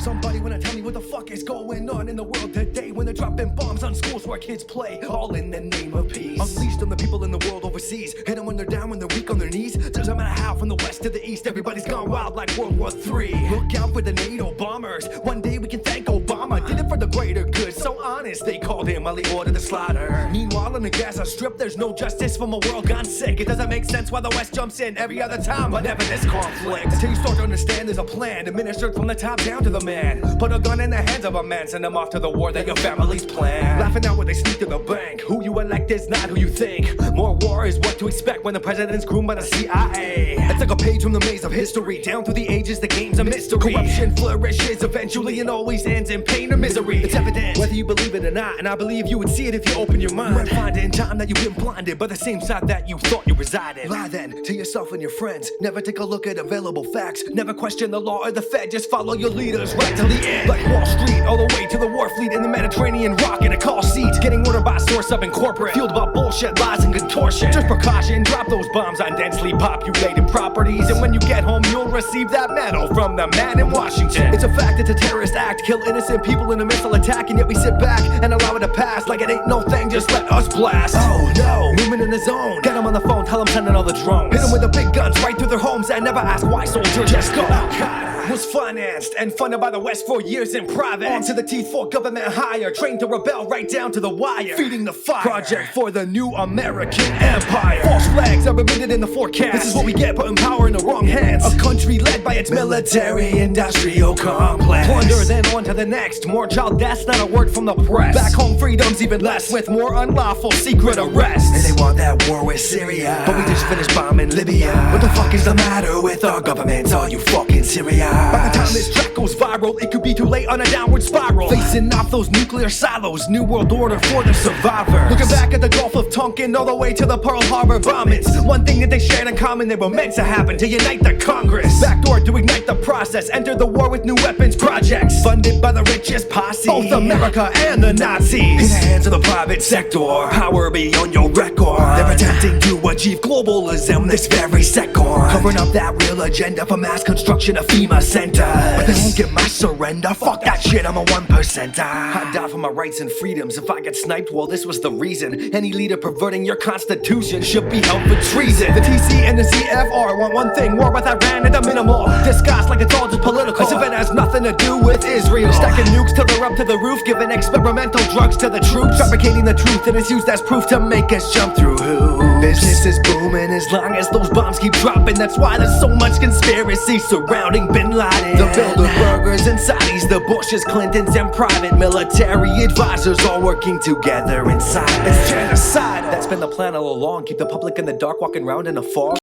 Somebody wanna tell me what the fuck is going on in the world today, when they're dropping bombs on schools where kids play, all in the name of peace. Unleashed on the people in the world overseas, hit them when they're down, when they're weak on their knees. Doesn't matter how, from the west to the east, everybody's gone wild like World War III. Look out for the NATO bombers, one day we can thank Obama. Did it for the greater good, so honest, they called him while he ordered the slaughter. Meanwhile in the Gaza Strip, there's no justice from a world gone sick. It doesn't make sense why the West jumps in every other time, but never this conflict. Until you start to understand there's a plan, administered from the top down to the man. Put a gun in the hands of a man, send him off to the war that your families plan. Laughing out when they sneak to the bank, who you elect is not who you think. More war is what to expect when the president's groomed by the CIA. It's like a page from the maze of history, down through the ages the game's a mystery. Corruption flourishes eventually and always ends in pain or misery. It's evident whether you believe it or not, and I believe you would see it if you open your mind. You might find it in time that you've been blinded by the same side that you thought you resided. Lie then to yourself and your friends, never take a look at available facts, never question the law or the Fed, just follow your leaders right to the end. Like Wall Street, all the way to the war fleet in the Mediterranean, rocking a call seat, getting ordered by source up in corporate, fueled by bullshit, lies and contortion. Just precaution, drop those bombs on densely populated properties, and when you get home you'll receive that medal from the man in Washington. It's a fact, it's a terrorist act, kill innocent people in a missile attack, and yet we sit back and allow it to pass like it ain't no thing, just let us blast. Oh no, movement in the zone, get them on the phone, tell them sending all the drones, hit them with the big guns right through their homes and never ask why, soldier, just go. Al-Qaeda was financed and funded by the West for years in private, on to the teeth for government hire, trained to rebel right down to the wire, feeding the fire, project for the new American empire. False flags are emitted in the forecast, this is what we get putting power in the wrong hands. A country led by its military industrial complex, plunder then on to the next, more child deaths, not a word from the press. Back home freedom's even less, with more unlawful secret arrests. And they want that war with Syria, but we just finished bombing Libya. What the fuck is the matter with our government? Are you fucking Syria? By the time this track goes viral, it could be too late on a downward spiral, facing off those nuclear silos, new world order for the survivor. Looking back at the Gulf of Tonkin, all the way to the Pearl Harbor bombings, one thing that they shared in common, they were meant to happen, to unite the Congress. Backdoor to ignite the process, enter the war with new weapons projects, funded by the richest posse, both America and the Nazis. In the hands of the private sector, power beyond your record, they're attempting to achieve globalism this very second, covering up that real agenda for mass construction of FEMA centers. But they won't get my surrender, fuck that shit, I'm a 1%er. I'd die for my rights and freedoms. If I get sniped, well this was the reason. Any leader perverting your constitution should be held for treason. The TC and the CFR want one thing, war with Iran at the minimal, disguised like it's all just political, as if it has nothing to do with Israel. Stacking nukes till they're up to the roof, giving experimental drugs to the troops, fabricating the truth and it's used as proof to make us jump through hoops. Business is booming as long as those bombs keep dropping, that's why there's so much conspiracy surrounding Bin Laden. The Bilderbergers and Saudis, the Bushes, Clintons and private military advisors all working together inside. It's genocide, that's been the plan all along, keep the public in the dark, walking around in the fog.